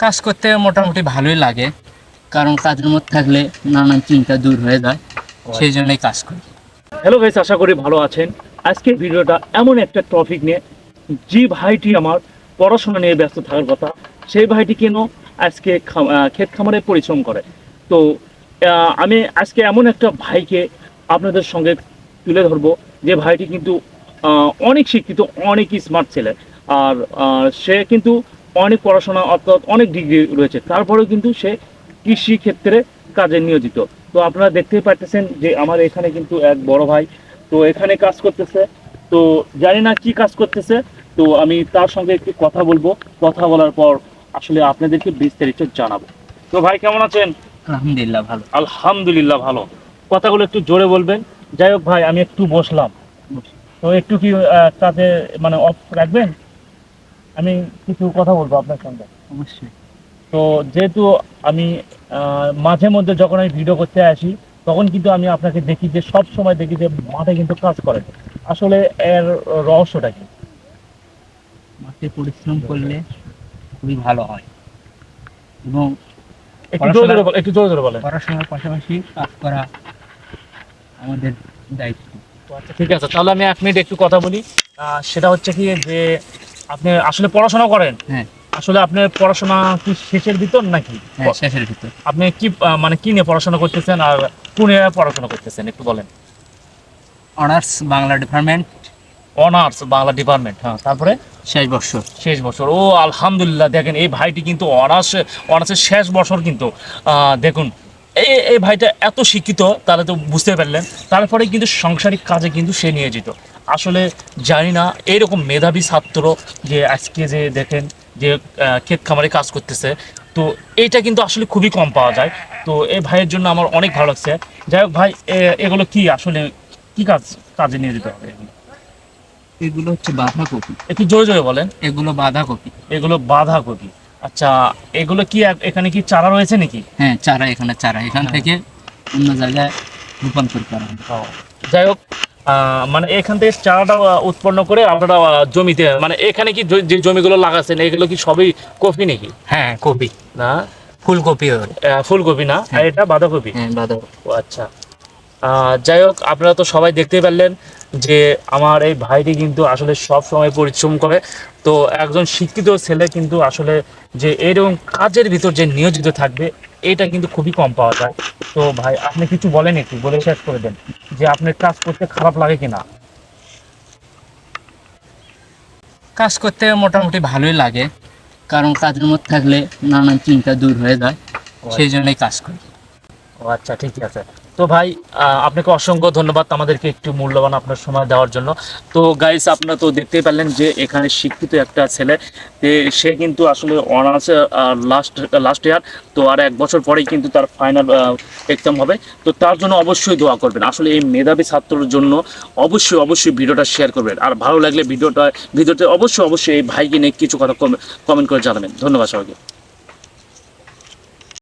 কাজ করতে মোটামুটি ভালোই লাগে, কারণ কাজের মধ্যে থাকলে নানান চিন্তা দূর হয়ে যায়, সেই জন্যই কাজ করি। হ্যালো গাইস, আশা করি ভালো আছেন। আজকের ভিডিওটা এমন একটা টপিক নিয়ে, যে ভাইটি আমার পড়াশোনা নিয়ে ব্যস্ত থাকার কথা, সেই ভাইটি কেন আজকে ক্ষেত খামারে পরিশ্রম করে। তো আমি আজকে এমন একটা ভাইকে আপনাদের সঙ্গে তুলে ধরবো, যে ভাইটি কিন্তু অনেক শিক্ষিত, অনেক স্মার্ট ছেলে। আর সে কিন্তু অনেক পড়াশোনা অর্থাৎ অনেক ডিগ্রি রয়েছে, তারপরেও কিন্তু সে কৃষি ক্ষেত্রে কাজে নিয়োজিত। তো আপনারা দেখতেই পাচ্ছেন যে আমার এখানে কিন্তু এক বড় ভাই তো এখানে কাজ করতেছে। তো জানি না কি কাজ করতেছে, তো আমি তার সঙ্গে একটু কথা বলবো। কথা বলার পর আসলে আপনাদেরকে বিস্তারিত জানাবো। তো ভাই কেমন আছেন? আলহামদুলিল্লাহ ভালো। আলহামদুলিল্লাহ ভালো। কথাগুলো একটু জোরে বলবেন। যাই হোক ভাই, আমি একটু বসলাম, তো একটু কি কাজে মানে অফ রাখবেন? আমি কিছু কথা বলবো আপনার সঙ্গে। অবশ্যই। তো যেহেতু আমি মাঝে মধ্যে যখন আমি ভিডিও করতে আসি, তখন কিন্তু আমি আপনাকে দেখি যে সব সময় দেখি যে মাঠে কিন্তু কাজ করেন। আসলে এর রহস্যটা কি? মাঠে পরিশ্রম করলে খুবই ভালো হয় এবং একটু জোরে জোরে বলেন। পড়াশোনার পাশাপাশি কাজ করা আমাদের দায়িত্ব। আচ্ছা ঠিক আছে, তাহলে আমি 1 মিনিট একটু কথা বলি। সেটা হচ্ছে কি যে আপনি আসলে পড়াশোনা করেন। হ্যাঁ আসলে আপনার পড়াশোনা কি শেষের ভিতর নাকি? হ্যাঁ, শেষের ভিতর। আপনি কি মানে কি নিয়ে পড়াশোনা করতেছেন আর কোন এরিয়ায় পড়াশোনা করতেছেন একটু বলেন। Honours Bangla department, honours Bangla department, হ্যাঁ। তারপরে শেষ বর্ষ। শেষ বছর। ও আলহামদুলিল্লাহ, দেখেন এই ভাইটি কিন্তু অনার্সের শেষ বছর কিন্তু। দেখুন এই ভাইটা এত শিক্ষিত, তাহলে তো বুঝতে পারলেন। তারপরে কিন্তু সাংসারিক কাজে কিন্তু সে নিয়োজিত। আসলে জানি না এইরকম মেধাবী ছাত্র যে আজকে যে দেখেন যে ক্ষেত খামারে কাজ করতেছে, তো এইটা কিন্তু আসলে খুবই কম পাওয়া যায়। তো এই ভাইয়ের জন্য আমার অনেক ভালো লাগছে। যাই হোক ভাই, এগুলো কি আসলে কি কাজে নিয়োজিত হবে এগুলো? এগুলো হচ্ছে বাঁধাকপি। একটু জোরে জোরে বলেন। এগুলো বাঁধাকপি। এগুলো বাঁধাকপি। আচ্ছা, এগুলো কি এখানে কি চারা রয়েছে নাকি? হ্যাঁ, চারা চারা এখান থেকে অন্য জায়গায় রূপান্তর করা হয়। ও, যাই হোক, মানে এখান থেকে চারাটা উৎপন্ন করে আপনারা জমিতে, মানে এখানে কি যে জমিগুলো লাগাচ্ছেন এগুলো কি সবই কপি নাকি? হ্যাঁ, কপি। না, ফুলকপি ওর। ফুলকপি না, আর এটা বাঁধাকপি। হ্যাঁ, বাঁধাকপি। ও আচ্ছা। যাই হোক, আপনারা তো সবাই দেখতেই পারলেন যে আমার এই ভাইটি কিন্তু আসলে সব সময় পরিশ্রম করে। তো একজন শিক্ষিত ছেলে কিন্তু আসলে যে এরকম কাজের ভিতর যে নিয়োজিত থাকবে, এটা কিন্তু খুবই কম পাওয়া যায়। তো ভাই আপনি কিছু বলেন, একটু বলে শেষ করে দেন যে আপনার কাজ করতে খারাপ লাগে কিনা। কাজ করতে মোটামুটি ভালোই লাগে, কারণ কাজের মধ্যে থাকলে নানান চিন্তা দূর হয়ে যায়, সেই জন্যই কাজ করি। ও আচ্ছা, ঠিক আছে। তো ভাই আপনাকে অসংখ্য ধন্যবাদ আমাদেরকে একটু মূল্যবান আপনার সময় দেওয়ার জন্য। তো গাইস, আপনারা তো দেখতেই পারলেন যে এখানে শিক্ষিত একটা ছেলে, সে কিন্তু আসলে অনার্স লাস্ট ইয়ার। তো আর 1 বছর পরেই কিন্তু তার ফাইনাল এক্সাম হবে। তো তার জন্য অবশ্যই দোয়া করবেন। আসলে এই মেধাবী ছাত্রর জন্য অবশ্যই ভিডিওটা শেয়ার করবেন। আর ভালো লাগলে ভিডিওতে অবশ্যই এই ভাইকে নিয়ে কিছু কথা কমেন্ট করে জানাবেন। ধন্যবাদ সবাইকে।